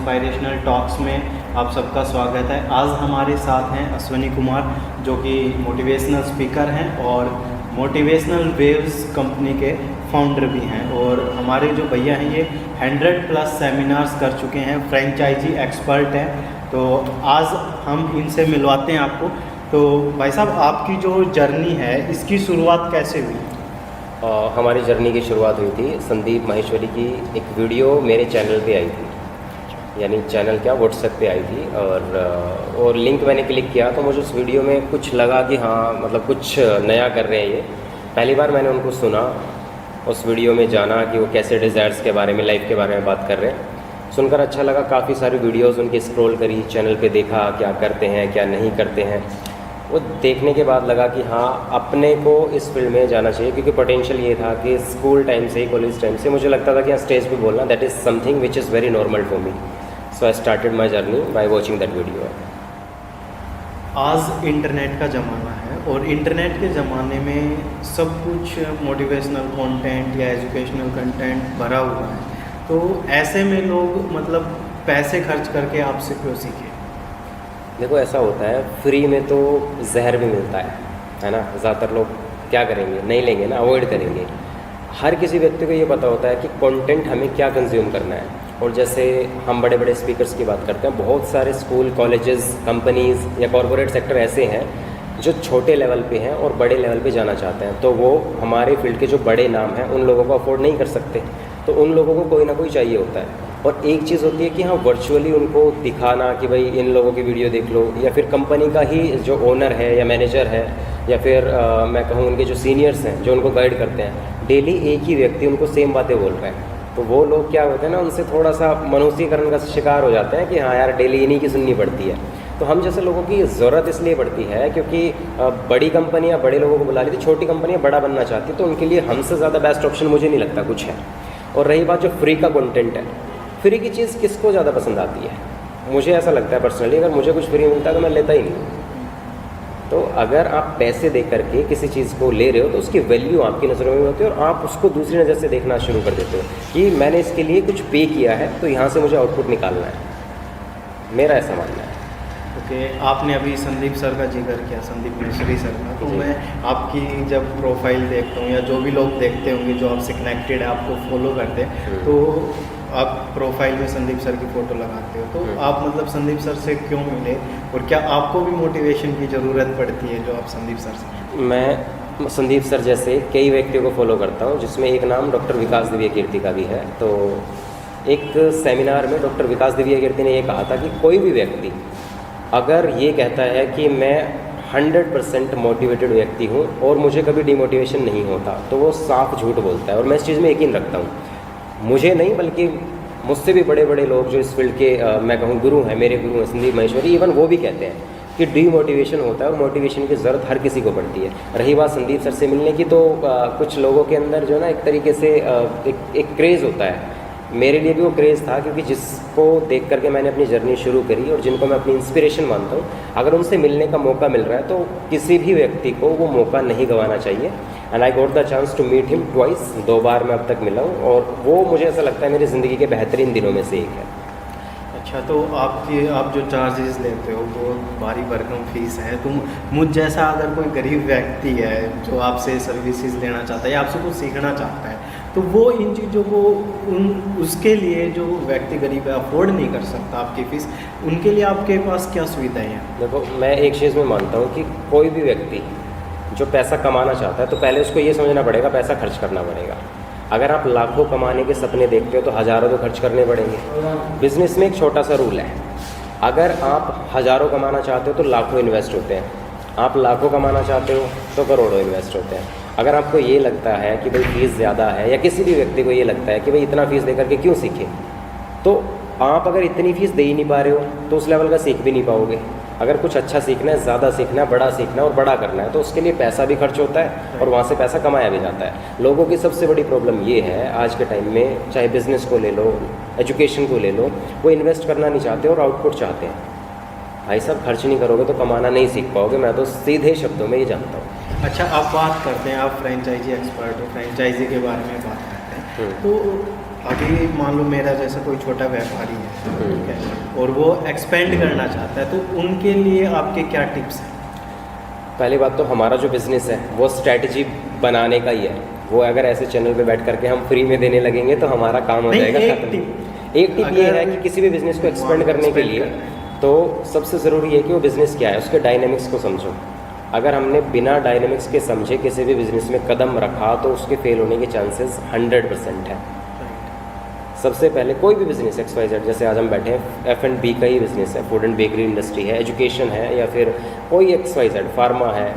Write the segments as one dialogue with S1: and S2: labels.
S1: Inspirational talks में आप सबका स्वागत है। आज हमारे साथ हैं अश्विनी कुमार, जो कि मोटिवेशनल स्पीकर हैं और मोटिवेशनल वेव्स कंपनी के फाउंडर भी हैं। और हमारे जो भैया हैं ये 100+ सेमिनार्स कर चुके हैं, फ्रेंचाइजी एक्सपर्ट हैं। तो आज हम इनसे मिलवाते हैं आपको। तो भाई साहब, आपकी जो जर्नी है इसकी शुरुआत कैसे हुई?
S2: हमारी जर्नी की शुरुआत हुई थी संदीप माहेश्वरी की एक वीडियो मेरे चैनल पे आई थी, यानी चैनल क्या व्हाट्सएप पे आई थी। और लिंक मैंने क्लिक किया तो मुझे उस वीडियो में कुछ लगा कि हाँ, मतलब कुछ नया कर रहे हैं ये। पहली बार मैंने उनको सुना, उस वीडियो में जाना कि वो कैसे डिज़ायर्स के बारे में, लाइफ के बारे में बात कर रहे हैं। सुनकर अच्छा लगा। काफ़ी सारी वीडियोज़ उनके स्क्रॉल करी, चैनल पर देखा क्या करते हैं क्या नहीं करते हैं। वो देखने के बाद लगा कि हाँ, अपने को इस फील्ड में जाना चाहिए, क्योंकि पोटेंशियल ये था कि स्कूल टाइम से, कॉलेज टाइम से मुझे लगता था कि यहाँ स्टेज पे बोलना that is something which is very normal for me. So I started my journey by watching that video.
S1: आज इंटरनेट का ज़माना है और इंटरनेट के ज़माने में सब कुछ मोटिवेशनल कंटेंट या एजुकेशनल कंटेंट भरा हुआ है। तो ऐसे में लोग मतलब पैसे खर्च करके आपसे क्यों सीखें?
S2: देखो, ऐसा होता है, फ्री में तो जहर भी मिलता है ना। ज़्यादातर लोग क्या करेंगे, नहीं लेंगे ना, अवॉइड करेंगे। हर किसी व्यक्ति को ये पता होता है कि कंटेंट हमें क्या कंज्यूम करना है। और जैसे हम बड़े बड़े स्पीकर्स की बात करते हैं, बहुत सारे स्कूल, कॉलेजेस, कंपनीज़ या कॉरपोरेट सेक्टर ऐसे हैं जो छोटे लेवल पे हैं और बड़े लेवल पे जाना चाहते हैं। तो वो हमारे फील्ड के जो बड़े नाम हैं उन लोगों को अफोर्ड नहीं कर सकते, तो उन लोगों को कोई ना कोई चाहिए होता है। और एक चीज़ होती है कि हाँ, वर्चुअली उनको दिखाना कि भाई इन लोगों की वीडियो देख लो, या फिर कंपनी का ही जो ओनर है या मैनेजर है, या फिर मैं कहूँ उनके जो सीनियर्स हैं जो उनको गाइड करते हैं, डेली एक ही व्यक्ति उनको सेम बातें बोल रहा है। तो वो लोग क्या होते हैं ना, उनसे थोड़ा सा मनुष्यकरण का शिकार हो जाते हैं कि हाँ यार, डेली इन्हीं की सुननी पड़ती है। तो हम जैसे लोगों की ज़रूरत इसलिए पड़ती है क्योंकि बड़ी कंपनियाँ बड़े लोगों को बुला लेती, छोटी कंपनियाँ बड़ा बनना चाहती, तो उनके लिए हमसे ज़्यादा बेस्ट ऑप्शन मुझे नहीं लगता कुछ है। और रही बात जो फ्री का कंटेंट है, फ्री की चीज़ किसको ज़्यादा पसंद आती है? मुझे ऐसा लगता है पर्सनली, अगर मुझे कुछ फ्री मिलता है तो मैं लेता ही नहीं। तो अगर आप पैसे दे करके किसी चीज़ को ले रहे हो तो उसकी वैल्यू आपकी नज़रों में होती है और आप उसको दूसरी नज़र से देखना शुरू कर देते हो कि मैंने इसके लिए कुछ पे किया है तो यहाँ से मुझे आउटपुट निकालना है। मेरा ऐसा मानना है।
S1: ओके, आपने अभी संदीप सर का जिक्र किया, संदीप माहेश्वरी सर का। तो मैं आपकी जब प्रोफाइल देखता हूँ या जो भी लोग देखते होंगे जो आपसे कनेक्टेड है, आपको फॉलो करते हैं, तो आप प्रोफाइल में संदीप सर की फ़ोटो लगाते हो। तो आप मतलब संदीप सर से क्यों मिले और क्या आपको भी मोटिवेशन की ज़रूरत पड़ती है जो आप संदीप सर से?
S2: मैं संदीप सर जैसे कई व्यक्तियों को फॉलो करता हूँ, जिसमें एक नाम डॉक्टर विकास दिव्य कीर्ति का भी है। तो एक सेमिनार में डॉक्टर विकास दिव्य कीर्ति ने ये कहा था कि कोई भी व्यक्ति अगर ये कहता है कि मैं 100% मोटिवेटेड व्यक्ति हूँ और मुझे कभी डिमोटिवेशन नहीं होता, तो वो साफ झूठ बोलता है। और मैं इस चीज़ में यकीन रखता हूँ। मुझे नहीं, बल्कि मुझसे भी बड़े बड़े लोग जो इस फील्ड के मैं कहूँ गुरु हैं, मेरे गुरु हैं संदीप माहेश्वरी, इवन वो भी कहते हैं कि डीमोटिवेशन होता है और मोटिवेशन की ज़रूरत हर किसी को पड़ती है। रही बात संदीप सर से मिलने की, तो कुछ लोगों के अंदर जो ना एक तरीके से एक क्रेज़ होता है। मेरे लिए भी वो क्रेज़ था, क्योंकि जिसको देख करके मैंने अपनी जर्नी शुरू करी और जिनको मैं अपनी इंस्पिरेशन मानता हूँ, अगर उनसे मिलने का मौका मिल रहा है तो किसी भी व्यक्ति को वो मौका नहीं गंवाना चाहिए। And I got the chance to meet him twice, 2 बार मैं अब तक मिला हूँ, और वो मुझे ऐसा लगता है मेरी ज़िंदगी के बेहतरीन दिनों में से एक है।
S1: अच्छा, तो आप जो चार्जेस लेते हो वो भारी भरकम फीस है। तुम मुझ जैसा अगर कोई गरीब व्यक्ति है जो आपसे सर्विसेज लेना चाहता है या आपसे कुछ सीखना चाहता है, तो वो इन चीज़ों को उसके लिए जो व्यक्ति गरीब है अफोर्ड नहीं कर सकता आपकी फ़ीस, उनके लिए आपके पास क्या सुविधाएं हैं?
S2: देखो, मैं एक चीज़ में मानता हूँ कि कोई भी व्यक्ति जो पैसा कमाना चाहता है तो पहले उसको ये समझना पड़ेगा पैसा खर्च करना पड़ेगा। अगर आप लाखों कमाने के सपने देखते हो तो हज़ारों तो खर्च करने पड़ेंगे। बिजनेस में एक छोटा सा रूल है, अगर आप हज़ारों कमाना चाहते हो तो लाखों इन्वेस्ट होते हैं, आप लाखों कमाना चाहते हो तो करोड़ों इन्वेस्ट होते हैं। अगर आपको ये लगता है कि भाई फीस ज़्यादा है, या किसी भी व्यक्ति को ये लगता है कि भाई इतना फ़ीस दे करके क्यों सीखे, तो आप अगर इतनी फ़ीस दे ही नहीं पा रहे हो तो उस लेवल का सीख भी नहीं पाओगे। अगर कुछ अच्छा सीखना है, ज़्यादा सीखना है, बड़ा सीखना है और बड़ा करना है, तो उसके लिए पैसा भी खर्च होता है और वहाँ से पैसा कमाया भी जाता है। लोगों की सबसे बड़ी प्रॉब्लम ये है आज के टाइम में, चाहे बिज़नेस को ले लो, एजुकेशन को ले लो, वो इन्वेस्ट करना नहीं चाहते और आउटपुट चाहते हैं। भाई साहब, खर्च नहीं करोगे तो कमाना नहीं सीख पाओगे, मैं तो सीधे शब्दों में ये जानता हूँ।
S1: अच्छा, आप बात करते हैं, आप फ्रेंचाइजी एक्सपर्ट हो, फ्रेंचाइजी के बारे में बात करते हैं, तो अभी मान लो मेरा जैसा कोई छोटा व्यापारी है, ठीक है, और वो एक्सपेंड करना चाहता है, तो उनके लिए आपके क्या टिप्स हैं?
S2: पहली बात तो हमारा जो बिज़नेस है वो स्ट्रैटेजी बनाने का ही है। वो अगर ऐसे चैनल पे बैठ करके हम फ्री में देने लगेंगे तो हमारा काम हो जाएगा खत्म। एक टिप ये है कि किसी भी बिज़नेस को एक्सपेंड करने के लिए तो सबसे ज़रूरी है कि वो बिज़नेस क्या है, उसके डायनेमिक्स को समझो। अगर हमने बिना डायनेमिक्स के समझे किसी भी बिज़नेस में कदम रखा तो उसके फेल होने के चांसेस 100% है। सबसे पहले कोई भी बिज़नेस XYZ, जैसे आज हम बैठे हैं F&B का ही बिज़नेस है, फूड एंड बेकरी इंडस्ट्री है, एजुकेशन है, या फिर कोई XYZ फार्मा है,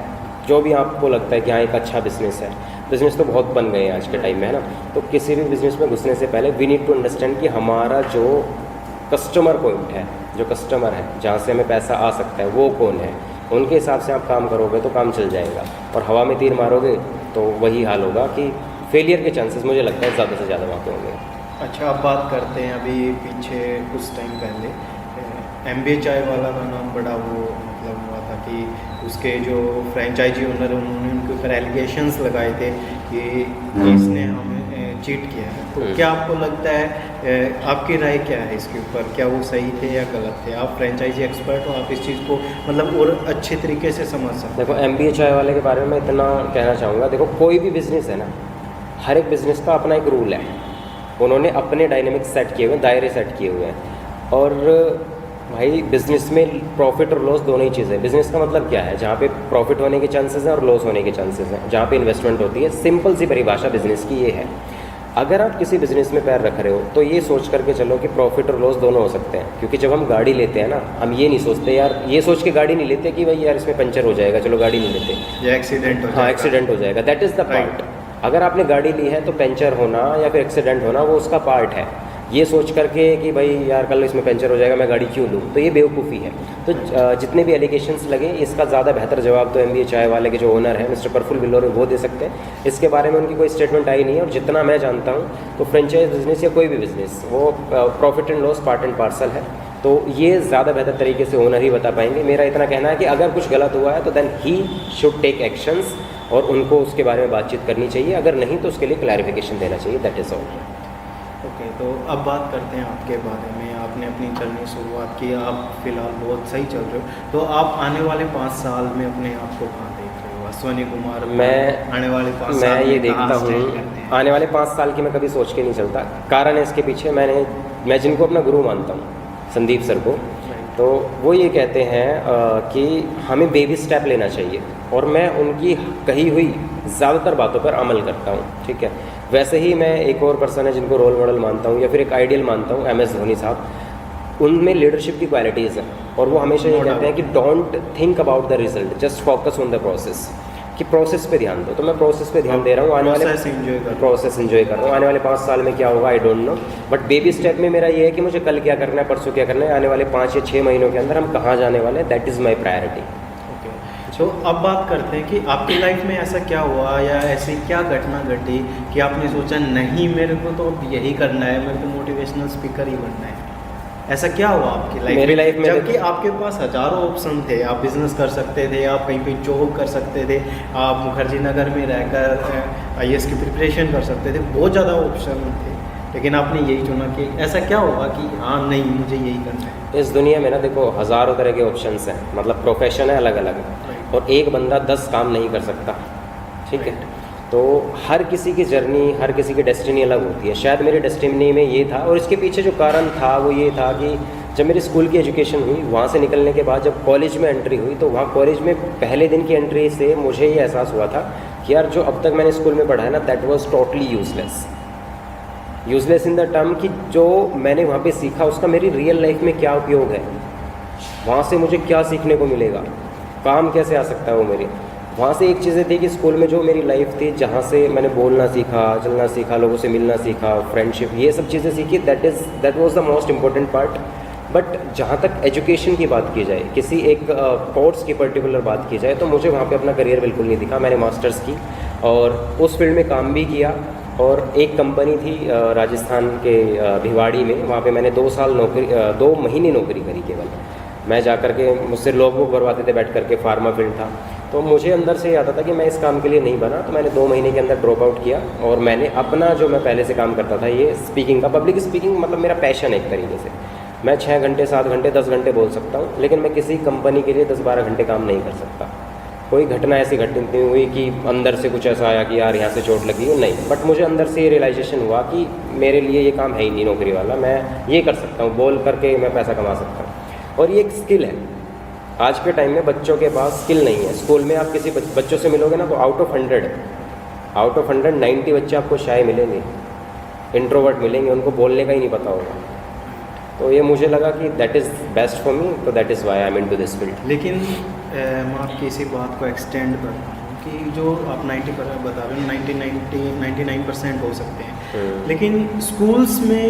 S2: जो भी आपको लगता है कि हाँ एक अच्छा बिज़नेस है। बिज़नेस तो बहुत बन गए हैं आज के टाइम में, है ना। तो किसी भी बिज़नेस में घुसने से पहले वी नीड टू अंडरस्टैंड कि हमारा जो कस्टमर पॉइंट है, जो कस्टमर है जहाँ से हमें पैसा आ सकता है, वो कौन है। उनके हिसाब से आप काम करोगे तो काम चल जाएगा, और हवा में तीर मारोगे तो वही हाल होगा कि फेलियर के चांसेस मुझे लगता है ज़्यादा से ज़्यादा वहाँ पे होंगे।
S1: अच्छा, आप बात करते हैं अभी पीछे कुछ टाइम पहले MBA चाय वाला का नाम बड़ा वो मतलब हुआ था कि उसके जो फ्रेंचाइजी ओनर हैं उन्होंने उनके ऊपर एलिगेशंस लगाए थे कि इसने हमें चीट किया है। तो क्या आपको लगता है, आपकी राय क्या है इसके ऊपर, क्या वो सही थे या गलत थे? आप फ्रेंचाइजी एक्सपर्ट हो, आप इस चीज़ को मतलब और अच्छे तरीके से समझ सकते
S2: देखो, MBA चाय वाले के बारे में मैं इतना कहना चाहूँगा, देखो कोई भी बिज़नेस है ना, हर एक बिज़नेस का अपना एक रूल है। उन्होंने अपने डायनेमिक्स सेट किए हुए हैं, दायरे सेट किए हुए हैं। और भाई बिज़नेस में प्रॉफिट और लॉस दोनों ही चीज़ें हैं। बिज़नेस का मतलब क्या है? जहाँ पे प्रॉफिट होने के चांसेस हैं और लॉस होने के चांसेस हैं, जहाँ पे इन्वेस्टमेंट होती है। सिंपल सी परिभाषा बिज़नेस की ये है। अगर आप किसी बिज़नेस में पैर रख रहे हो तो ये सोच करके चलो कि प्रॉफिट और लॉस दोनों हो सकते हैं। क्योंकि जब हम गाड़ी लेते हैं ना, हम ये नहीं सोचते यार, ये सोच के गाड़ी नहीं लेते कि भाई यार इसमें पंचर हो जाएगा, चलो गाड़ी नहीं लेते,
S1: या एक्सीडेंट हो जाएगा।
S2: हाँ, एक्सीडेंट हो जाएगा, दैट इज़ द पार्ट। अगर आपने गाड़ी ली है तो पंचर होना या फिर एक्सीडेंट होना वो उसका पार्ट है। ये सोच करके कि भाई यार कल इसमें पंचर हो जाएगा, मैं गाड़ी क्यों लूँ, तो ये बेवकूफ़ी है। तो जितने भी एलिगेशंस लगे, इसका ज़्यादा बेहतर जवाब तो MBA चाय वाले के जो ओनर हैं मिस्टर प्रफुल्ल बिल्लोरे वो दे सकते हैं। इसके बारे में उनकी कोई स्टेटमेंट आई नहीं है। और जितना मैं जानता हूँ तो फ्रेंचाइज बिजनेस या कोई भी बिज़नेस वो profit and loss part and parcel है। तो ये ज़्यादा बेहतर तरीके से ओनर ही बता पाएंगे। मेरा इतना कहना है कि अगर कुछ गलत हुआ है तो then he should take actions, और उनको उसके बारे में बातचीत करनी चाहिए। अगर नहीं तो उसके लिए क्लैरिफिकेशन देना चाहिए, दैट इज़ ऑल।
S1: ओके, तो अब बात करते हैं आपके बारे में। आपने अपनी जर्नी शुरुआत की, आप फ़िलहाल बहुत सही चल रहे हो। तो आप आने वाले 5 साल में अपने आप को कहाँ देख रहे हो? अश्वनी कुमार,
S2: मैं
S1: आने वाले 5 साल
S2: मैं ये
S1: में कहाँ
S2: देखता
S1: stand
S2: हूँ,
S1: करते हैं?
S2: आने वाले 5 साल की मैं कभी सोच के नहीं चलता। कारण है इसके पीछे, मैं जिनको अपना गुरु मानता हूँ, संदीप सर को, तो वो ये कहते हैं कि हमें बेबी स्टेप लेना चाहिए, और मैं उनकी कही हुई ज़्यादातर बातों पर अमल करता हूँ। ठीक है, वैसे ही मैं एक और पर्सन है जिनको रोल मॉडल मानता हूँ या फिर एक आइडियल मानता हूँ, MS धोनी साहब। उनमें लीडरशिप की क्वालिटीज़ हैं, और वो हमेशा ये कहते हैं कि don't think about the result, just focus on the process, कि प्रोसेस पे ध्यान दो। तो मैं प्रोसेस पे ध्यान दे रहा हूँ। आने वाले प्रोसेस एंजॉय कर रहा हूँ। आने वाले 5 साल में क्या होगा I don't know, but baby step में मेरा ये है कि मुझे कल क्या करना है, परसों क्या करना है, आने वाले 5 या 6 महीनों के अंदर हम कहाँ जाने वाले हैं, that is my priority.
S1: Okay, तो अब बात करते हैं कि आपकी लाइफ में ऐसा क्या हुआ या ऐसी क्या घटना घटी कि आपने सोचा नहीं मेरे को तो अब यही करना है, मेरे को मोटिवेशनल स्पीकर ही बनना है। ऐसा क्या हुआ आपकी लाइफ
S2: मेरी लाइफ में?
S1: जबकि आपके पास हजारों ऑप्शन थे, आप बिजनेस कर सकते थे, आप कहीं पे जॉब कर सकते थे, आप मुखर्जी नगर में रहकर IAS की प्रिपरेशन कर सकते थे, बहुत ज़्यादा ऑप्शन थे, लेकिन आपने यही चुना। कि ऐसा क्या हुआ कि हाँ नहीं मुझे यही करना है?
S2: इस दुनिया में ना देखो हज़ारों तरह के ऑप्शंस हैं, मतलब प्रोफेशन है अलग अलग, और एक बंदा 10 काम नहीं कर सकता। ठीक है, तो हर किसी की जर्नी, हर किसी की डेस्टिनी अलग होती है। शायद मेरी डेस्टिनी में ये था, और इसके पीछे जो कारण था वो ये था कि जब मेरी स्कूल की एजुकेशन हुई, वहाँ से निकलने के बाद जब कॉलेज में एंट्री हुई, तो वहाँ कॉलेज में पहले दिन की एंट्री से मुझे ये एहसास हुआ था कि यार जो अब तक मैंने स्कूल में पढ़ा है ना, that was totally useless in the term कि जो मैंने वहाँ पे सीखा उसका मेरी रियल लाइफ में क्या उपयोग है, वहाँ से मुझे क्या सीखने को मिलेगा, काम कैसे आ सकता है वो मेरे। वहाँ से एक चीज़ें थी कि स्कूल में जो मेरी लाइफ थी, जहाँ से मैंने बोलना सीखा, चलना सीखा, लोगों से मिलना सीखा, फ्रेंडशिप, ये सब चीज़ें सीखी, that was the most important part. But जहाँ तक एजुकेशन की बात की जाए, किसी एक कोर्स की पर्टिकुलर बात की जाए, तो मुझे वहाँ पे अपना करियर बिल्कुल नहीं दिखा। मैंने मास्टर्स की और उस फील्ड में काम भी किया, और एक कंपनी थी राजस्थान के भिवाड़ी में, वहाँ पे मैंने 2 महीने नौकरी करी केवल। मैं जा कर के, मुझसे लोग भरवाते थे बैठ करके, फार्मा फील्ड था। तो मुझे अंदर से ये आता था कि मैं इस काम के लिए नहीं बना, तो मैंने 2 महीने के अंदर ड्रॉप आउट किया और मैंने अपना जो मैं पहले से काम करता था ये स्पीकिंग का, पब्लिक स्पीकिंग मतलब मेरा पैशन है एक तरीके से। मैं 6 घंटे 7 घंटे 10 घंटे बोल सकता हूँ, लेकिन मैं किसी कंपनी के लिए 10-12 घंटे काम नहीं कर सकता। कोई घटना ऐसी घटित नहीं हुई कि अंदर से कुछ ऐसा आया कि यार यहाँ से चोट लगी है, नहीं। बट मुझे अंदर से ये रियलाइजेशन हुआ कि मेरे लिए ये काम है ही नहीं नौकरी वाला, मैं ये कर सकता हूँ, बोल करके मैं पैसा कमा सकता हूँ। और ये एक स्किल है। आज के टाइम में बच्चों के पास स्किल नहीं है। स्कूल में आप किसी बच्चों से मिलोगे ना तो आउट ऑफ 100 90 बच्चे आपको शाय मिलेंगे, इंट्रोवर्ट मिलेंगे, उनको बोलने का ही नहीं पता होगा। तो ये मुझे लगा कि that is best for me, तो that is why I am into this field.
S1: लेकिन मैं आपकी इसी बात को एक्सटेंड करता हूँ कि जो आप 90% बता रहे हो, 99% हो सकते हैं, लेकिन स्कूल्स में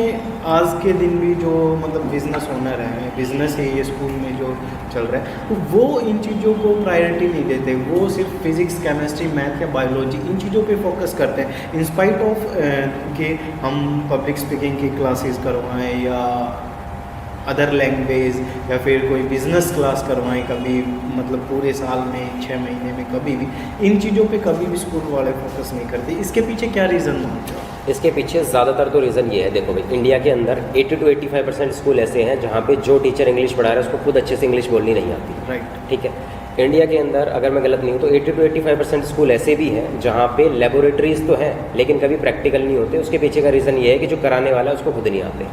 S1: आज के दिन भी जो मतलब बिजनेस ओनर है, बिजनेस है ये स्कूल में जो चल रहा है, तो वो इन चीज़ों को प्रायोरिटी नहीं देते। वो सिर्फ फिजिक्स, केमिस्ट्री, मैथ या बायोलॉजी इन चीज़ों पे फोकस करते हैं, इंस्पाइट ऑफ कि हम पब्लिक स्पीकिंग की क्लासेस करवाएं या अदर लैंग्वेज या फिर कोई बिज़नेस क्लास करवाएं कभी, मतलब पूरे साल में 6 महीने में कभी भी इन चीज़ों पे कभी भी स्कूल वाले फोकस नहीं करते। इसके पीछे क्या रीज़न मानते हो?
S2: इसके पीछे ज़्यादातर तो रीज़न ये है, देखो भाई, इंडिया के अंदर 80-85% स्कूल ऐसे हैं जहाँ पे जो टीचर इंग्लिश पढ़ा रहा है उसको खुद अच्छे से इंग्लिश बोलनी नहीं आती।
S1: राइट,
S2: ठीक है। इंडिया के अंदर अगर मैं गलत नहीं हूँ तो 80-85% स्कूल ऐसे भी हैं जहाँ पे लेबोरेटरीज तो हैं लेकिन कभी प्रैक्टिकल नहीं होते। उसके पीछे का रीज़न ये है कि जो कराने वाला है उसको खुद नहीं आते।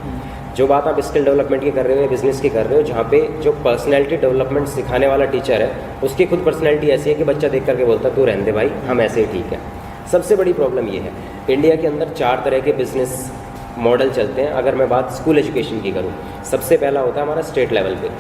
S2: जो बात आप स्किल डेवलपमेंट की कर रहे हो, बिजनेस की कर रहे हो, जहाँ पे जो पर्सनैलिटी डेवलपमेंट सिखाने वाला टीचर है उसकी खुद पर्सनैलिटी ऐसी है कि बच्चा देख करके बोलता है तू रहने दे भाई, हम ऐसे ही ठीक है। सबसे बड़ी प्रॉब्लम ये है, इंडिया के अंदर 4 तरह के बिजनेस मॉडल चलते हैं। अगर मैं बात स्कूल एजुकेशन की करूँ, सबसे पहला होता है हमारा स्टेट लेवल पे,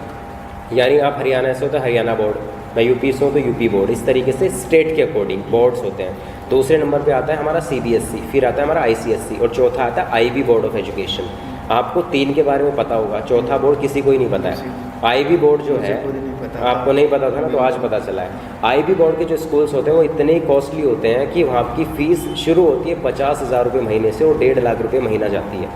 S2: यानी आप हरियाणा से हो तो हरियाणा बोर्ड, मैं यूपी से हूँ तो यूपी बोर्ड, इस तरीके से स्टेट के अकॉर्डिंग बोर्ड्स होते हैं। दूसरे नंबर पे आता है हमारा CBSE, फिर आता है हमारा ICSE और चौथा आता है IB बोर्ड ऑफ एजुकेशन। आपको 3 के बारे में पता होगा, चौथा बोर्ड किसी को ही नहीं पता है। IB बोर्ड जो है आपको नहीं पता था ना, तो आज पता चला है। IB बोर्ड के जो स्कूल्स होते हैं वो इतने ही कॉस्टली होते हैं कि वहाँ की फ़ीस शुरू होती है 50,000 रुपये महीने से और 1.5 लाख रुपये महीना जाती है।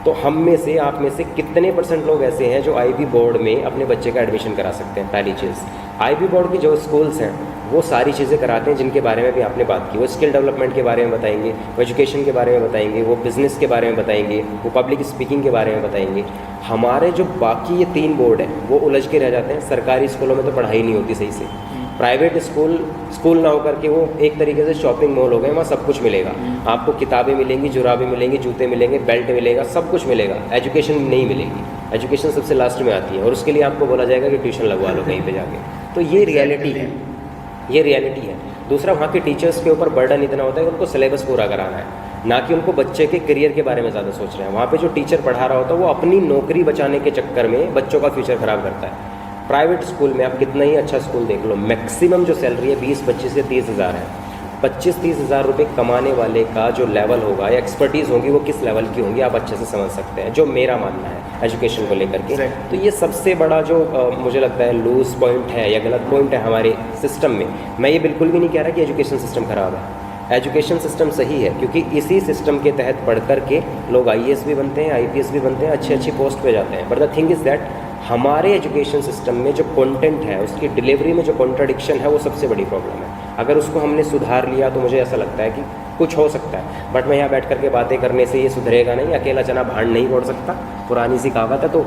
S2: तो हम में से, आप में से कितने % लोग ऐसे हैं जो IB बोर्ड में अपने बच्चे का एडमिशन करा सकते हैं? पहली चीज़, IB बोर्ड की जो स्कूल्स हैं वो सारी चीज़ें कराते हैं जिनके बारे में भी आपने बात की। वो स्किल डेवलपमेंट के बारे में बताएंगे, वो एजुकेशन के बारे में बताएंगे, वो बिज़नेस के बारे में बताएंगे, वो पब्लिक स्पीकिंग के बारे में बताएंगे। हमारे जो बाकी ये 3 बोर्ड हैं वो उलझ के रह जाते हैं। सरकारी स्कूलों में तो पढ़ाई नहीं होती सही से, प्राइवेट स्कूल ना होकर के वो एक तरीके से शॉपिंग मॉल हो गए, वहाँ सब कुछ मिलेगा आपको। किताबें मिलेंगी, जुराबें मिलेंगी, जूते मिलेंगे, बेल्ट मिलेगा, सब कुछ मिलेगा। एजुकेशन नहीं मिलेगी, एजुकेशन सबसे लास्ट में आती है और उसके लिए आपको बोला जाएगा कि ट्यूशन लगवा लो कहीं पे जाके। तो ये रियलिटी है, ये रियलिटी है। दूसरा, वहाँ के टीचर्स के ऊपर बर्डन इतना होता है कि उनको सिलेबस पूरा कराना है, ना कि उनको बच्चे के करियर के बारे में ज़्यादा सोच रहे हैं। वहाँ पे जो टीचर पढ़ा रहा होता है वो अपनी नौकरी बचाने के चक्कर में बच्चों का फ्यूचर ख़राब करता है। प्राइवेट स्कूल में आप कितना ही अच्छा स्कूल देख लो, मैक्सिमम जो सैलरी है 20-25 से 30 हज़ार है। 25-30 हज़ार रुपये कमाने वाले का जो लेवल होगा या एक्सपर्टीज़ होगी वो किस लेवल की होंगी आप अच्छे से समझ सकते हैं, जो मेरा मानना है एजुकेशन को लेकर के। तो ये सबसे बड़ा जो मुझे लगता है लूज़ पॉइंट है या गलत पॉइंट है हमारे सिस्टम में। मैं ये बिल्कुल भी नहीं कह रहा कि एजुकेशन सिस्टम ख़राब है, एजुकेशन सिस्टम सही है, क्योंकि इसी सिस्टम के तहत पढ़ कर के लोग IAS भी बनते हैं, IPS भी बनते हैं, अच्छी पोस्ट पे जाते हैं। But the thing is that हमारे एजुकेशन सिस्टम में जो कंटेंट है, उसकी डिलीवरी में जो कॉन्ट्रडिक्शन है, वो सबसे बड़ी प्रॉब्लम है। अगर उसको हमने सुधार लिया तो मुझे ऐसा लगता है कि कुछ हो सकता है। बट मैं यहाँ बैठ कर के बातें करने से ये सुधरेगा नहीं, अकेला चना भांड नहीं फोड़ सकता, पुरानी सी कहावत है। तो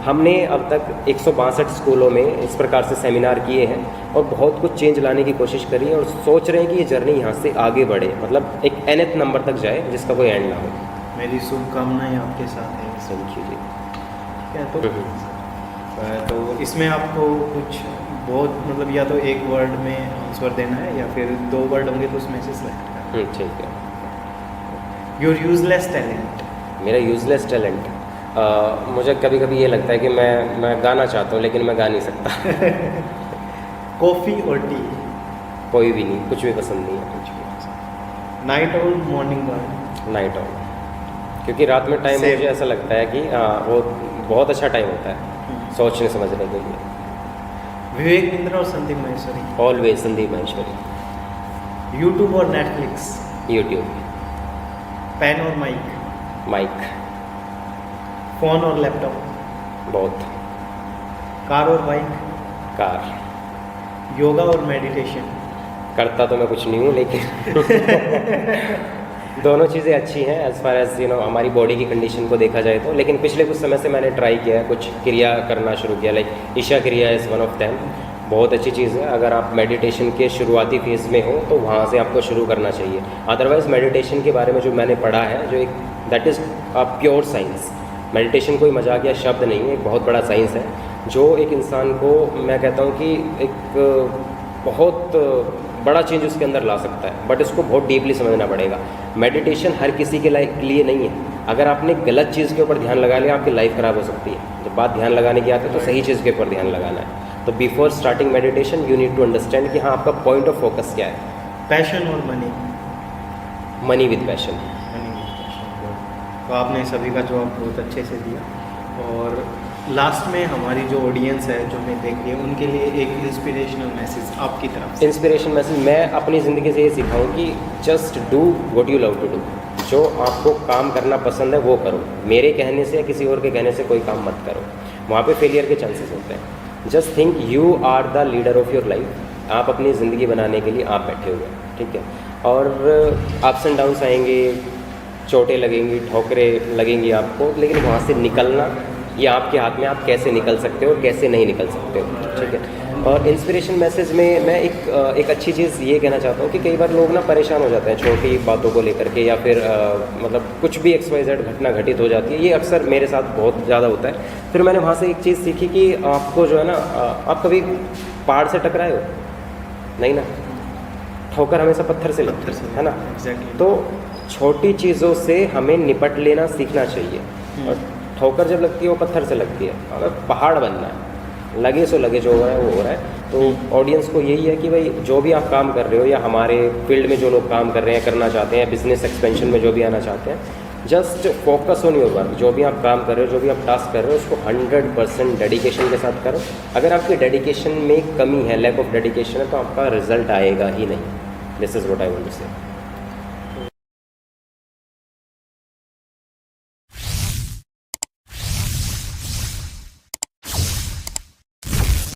S2: हमने अब तक 162 स्कूलों में इस प्रकार से सेमिनार किए हैं और बहुत कुछ चेंज लाने की कोशिश करी है और सोच रहे हैं कि ये जर्नी यहाँ से आगे बढ़े, मतलब एक nth नंबर तक जाए जिसका कोई एंड ना हो।
S1: मेरी शुभकामनाएं आपके साथ है।
S2: थैंक यू जी।
S1: क्या तो इसमें आपको कुछ बहुत मतलब या तो एक वर्ड में आंसर देना है या फिर 2 वर्ड होंगे तो उसमें से सेलेक्ट करना।
S2: ठीक है।
S1: Your useless talent.
S2: मेरा यूजलेस टैलेंट, मुझे कभी कभी ये लगता है कि मैं गाना चाहता हूँ लेकिन मैं गा नहीं सकता।
S1: कॉफ़ी और टी?
S2: कोई भी नहीं, कुछ भी पसंद नहीं है। कुछ भी।
S1: नाइट और मॉर्निंग वर्ड?
S2: नाइट आउट, क्योंकि रात में टाइम मुझे ऐसा लगता है कि वो बहुत अच्छा टाइम होता है सोचने समझने के लिए।
S1: विवेक बिंद्रा और संदीप माहेश्वरी?
S2: ऑलवेज संदीप माहेश्वरी।
S1: यूट्यूब और नेटफ्लिक्स?
S2: यूट्यूब।
S1: पेन और माइक?
S2: माइक।
S1: फ़ोन और लैपटॉप?
S2: बहुत।
S1: कार और बाइक?
S2: कार।
S1: योगा और मेडिटेशन?
S2: करता तो मैं कुछ नहीं हूँ, लेकिन दोनों चीज़ें अच्छी हैं एज़ फार एज़ हमारी बॉडी की कंडीशन को देखा जाए तो। लेकिन पिछले कुछ समय से मैंने ट्राई किया है, कुछ क्रिया करना शुरू किया, लाइक ईशा क्रिया इज़ वन ऑफ दैम। बहुत अच्छी चीज़ है। अगर आप मेडिटेशन के शुरुआती फेज़ में हो तो वहाँ से आपको शुरू करना चाहिए। अदरवाइज़ मेडिटेशन के बारे में जो मैंने पढ़ा है, जो एक that is a pure science. Meditation कोई मजाक या शब्द नहीं है, एक बहुत बड़ा साइंस है जो एक इंसान को, मैं कहता हूँ कि एक बहुत बड़ा चेंज उसके अंदर ला सकता है, बट इसको बहुत डीपली समझना पड़ेगा। मेडिटेशन हर किसी के लिए नहीं है। अगर आपने गलत चीज़ के ऊपर ध्यान लगा लिया, आपकी लाइफ ख़राब हो सकती है। जब बात ध्यान लगाने की आती है तो सही चीज़ के ऊपर ध्यान लगाना है। तो before starting meditation you need to understand कि हाँ, आपका पॉइंट ऑफ फोकस क्या है।
S1: पैशन और money.
S2: Money with passion.
S1: Money with passion. तो आपने सभी का जवाब बहुत अच्छे से दिया। और लास्ट में हमारी जो ऑडियंस है, जो हमें देख रही है, उनके लिए एक इंस्पिरेशनल मैसेज आपकी तरफ से।
S2: इंस्पिरेशन मैसेज मैं अपनी ज़िंदगी से ये सीखा हूँ कि just do what you love to do. जो आपको काम करना पसंद है वो करो। मेरे कहने से या किसी और के कहने से कोई काम मत करो, वहाँ पे फेलियर के चांसेस होते हैं। Just think you are the leader of your life. आप अपनी ज़िंदगी बनाने के लिए आप बैठे हुए हैं, ठीक है। और अप्स एंड डाउन्स आएंगे, चोटें लगेंगी, ठोकरें लगेंगी आपको, लेकिन वहाँ से निकलना ये आपके हाथ में, आप कैसे निकल सकते हो और कैसे नहीं निकल सकते हो, ठीक है। और इंस्पिरेशन मैसेज में मैं एक अच्छी चीज़ ये कहना चाहता हूँ कि कई बार लोग ना परेशान हो जाते हैं छोटी बातों को लेकर के, या फिर मतलब कुछ भी XYZ घटना घटित हो जाती है। ये अक्सर मेरे साथ बहुत ज़्यादा होता है। फिर मैंने वहाँ से एक चीज़ सीखी कि आपको जो है ना, आप कभी पहाड़ से टकराए हो? नहीं ना, ठोकर हमेशा पत्थर से लगती है ना।
S1: एग्जैक्टली।
S2: तो छोटी चीज़ों से हमें निपट लेना सीखना चाहिए। और ठोकर जब लगती है वो पत्थर से लगती है, अगर पहाड़ बनना है, लगे सो लगे, जो हो रहा है वो हो रहा है। तो ऑडियंस को यही है कि भाई जो भी आप काम कर रहे हो, या हमारे फील्ड में जो लोग काम कर रहे हैं, करना चाहते हैं, बिजनेस एक्सपेंशन में जो भी आना चाहते हैं, just focus on your work. जो भी आप काम कर रहे हो, जो भी आप टास्क कर रहे हो, उसको 100% डेडिकेशन के साथ करो। अगर आपकी डेडिकेशन में कमी है, लैक ऑफ डेडिकेशन है, तो आपका रिजल्ट आएगा ही नहीं। This is what I want to से।